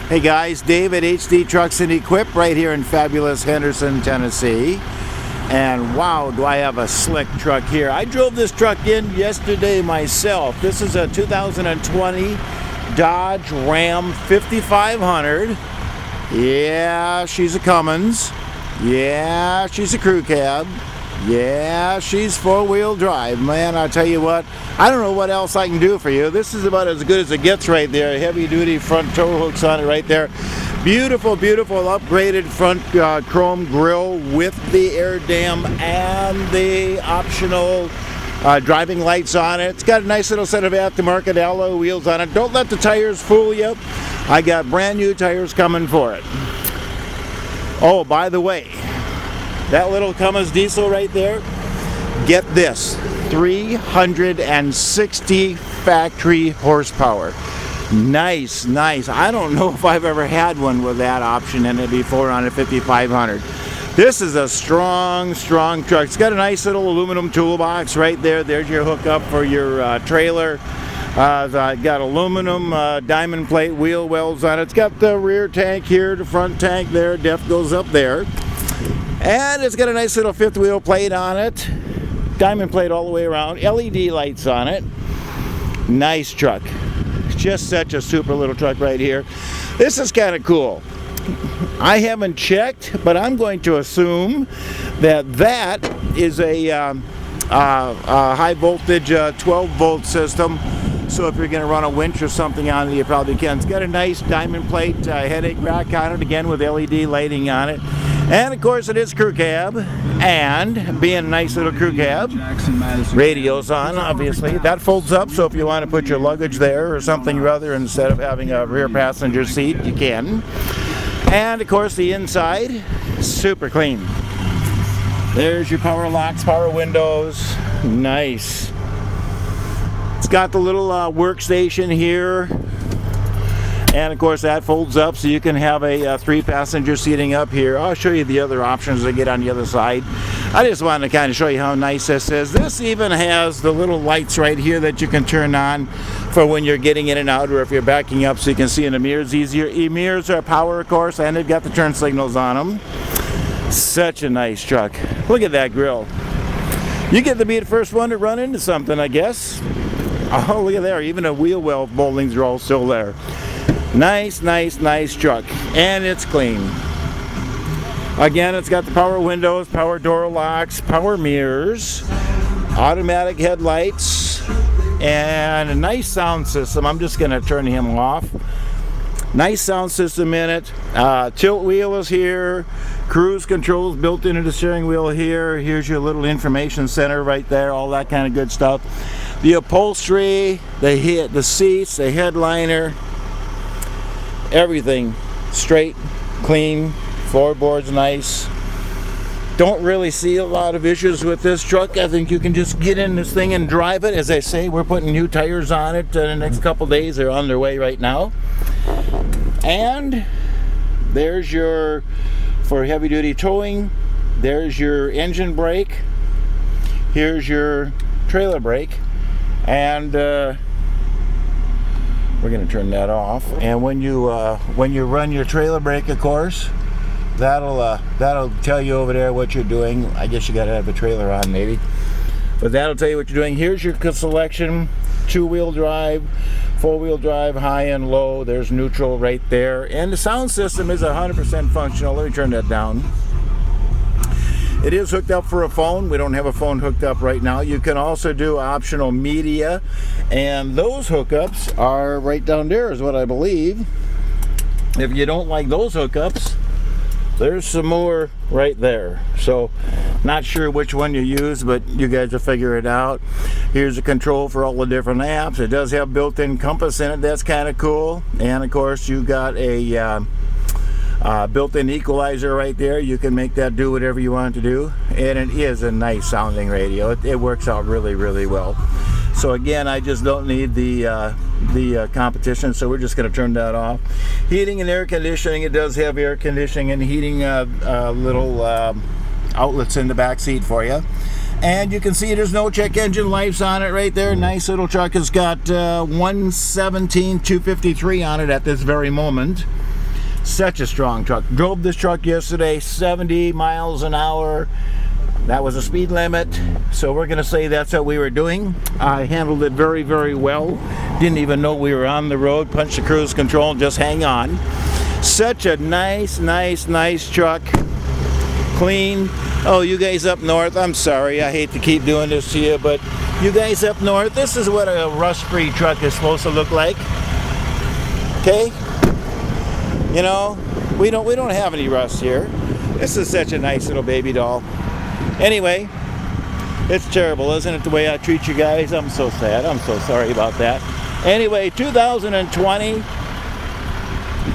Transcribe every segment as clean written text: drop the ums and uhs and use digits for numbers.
Hey guys, Dave at HD Trucks and Equip right here in fabulous Henderson, Tennessee. And wow, do I have a slick truck here. I drove this truck in yesterday myself. This is a 2020 Dodge Ram 5500. Yeah, she's a Cummins. Yeah, she's a crew cab. Yeah, she's four-wheel drive. Man, I'll tell you what, I don't know what else I can do for you. This is about as good as it gets right there. Heavy-duty front tow hooks on it right there. Beautiful, beautiful upgraded front chrome grille with the air dam and the optional driving lights on it. It's got a nice little set of aftermarket alloy wheels on it. Don't let the tires fool you. I got brand new tires coming for it. Oh, by the way, that little Cummins diesel right there, get this, 360 factory horsepower. Nice, nice. I don't know if I've ever had one with that option in it before on a 5500. This is a strong, strong truck. It's got a nice little aluminum toolbox right there. There's your hookup for your trailer. Got aluminum diamond plate wheel wells on it. It's got the rear tank here, the front tank there. Def goes up there. And it's got a nice little fifth wheel plate on it. Diamond plate all the way around. LED lights on it. Nice truck. Just such a super little truck right here. This is kind of cool. I haven't checked, but I'm going to assume that that is a high voltage 12 volt system. So if you're going to run a winch or something on it, you probably can. It's got a nice diamond plate headache rack on it, again with LED lighting on it. And of course it is crew cab, and being a nice little crew cab, radio's on obviously. That folds up, so if you want to put your luggage there or something or other instead of having a rear passenger seat, you can. And of course the inside, super clean. There's your power locks, power windows, nice. It's got the little workstation here. And of course that folds up so you can have a 3-passenger seating up here. I'll show you the other options that get on the other side. I just wanted to kind of show you how nice this is. This even has the little lights right here that you can turn on for when you're getting in and out or if you're backing up so you can see in the mirrors easier. Mirrors are power, of course, and they've got the turn signals on them. Such a nice truck. Look at that grill. You get to be the first one to run into something, I guess. Oh, look at there. Even the wheel well moldings are all still there. Nice, nice, nice truck, and it's clean. Again, it's got the power windows, power door locks, power mirrors, automatic headlights, and a nice sound system. I'm just going to turn him off. Nice sound system in it. Tilt wheel is here. Cruise controls built into the steering wheel here. Here's your little information center right there. All that kind of good stuff. The upholstery, the seats, the headliner. Everything straight, clean, floorboard's nice. Don't really see a lot of issues with this truck. I think you can just get in this thing and drive it. As I say, we're putting new tires on it in the next couple days. They're on their way right now. And there's your, for heavy duty towing, there's your engine brake. Here's your trailer brake. And we're going to turn that off, and when you run your trailer brake, of course, that'll tell you over there what you're doing. I guess you got to have a trailer on maybe, but that'll tell you what you're doing. Here's your selection: 2-wheel drive, 4-wheel drive, high and low. There's neutral right there, and the sound system is 100% functional. Let me turn that down. It is hooked up for a phone. We don't have a phone hooked up right now. You can also do optional media, and those hookups are right down there is what I believe. If you don't like those hookups, there's some more right there. So not sure which one you use, but you guys will figure it out. Here's a control for all the different apps. It does have built-in compass in it. That's kind of cool. And of course you got a built-in equalizer right there. You can make that do whatever you want it to do, and it is a nice sounding radio. It works out really, really well. So again, I just don't need the competition, so we're just going to turn that off. Heating and air conditioning. It does have air conditioning and heating little outlets in the back seat for you. And you can see there's no check engine lights on it right there. Nice little truck. Has got 117,253 on it at this very moment. Such a strong truck. Drove this truck yesterday, 70 miles an hour. That was a speed limit, so we're going to say that's what we were doing. I handled it very, very well. Didn't even know we were on the road. Punched the cruise control and just hang on. Such a nice, nice, nice truck. Clean. Oh, you guys up north, I'm sorry. I hate to keep doing this to you, but you guys up north, this is what a rust-free truck is supposed to look like. Okay? You know, we don't have any rust here. This is such a nice little baby doll. Anyway, it's terrible, isn't it, the way I treat you guys? I'm so sad. I'm so sorry about that. Anyway, 2020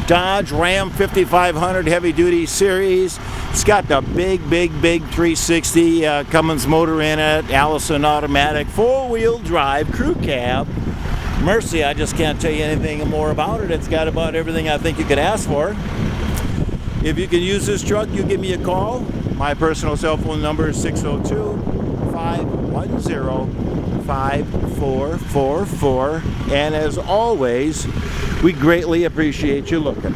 Dodge Ram 5500 Heavy Duty Series. It's got the big 360 Cummins motor in it, Allison automatic, 4-wheel drive, crew cab. Mercy, I just can't tell you anything more about it. It's got about everything I think you could ask for. If you can use this truck, you give me a call. My personal cell phone number is 602-510-5444. And as always, we greatly appreciate you looking.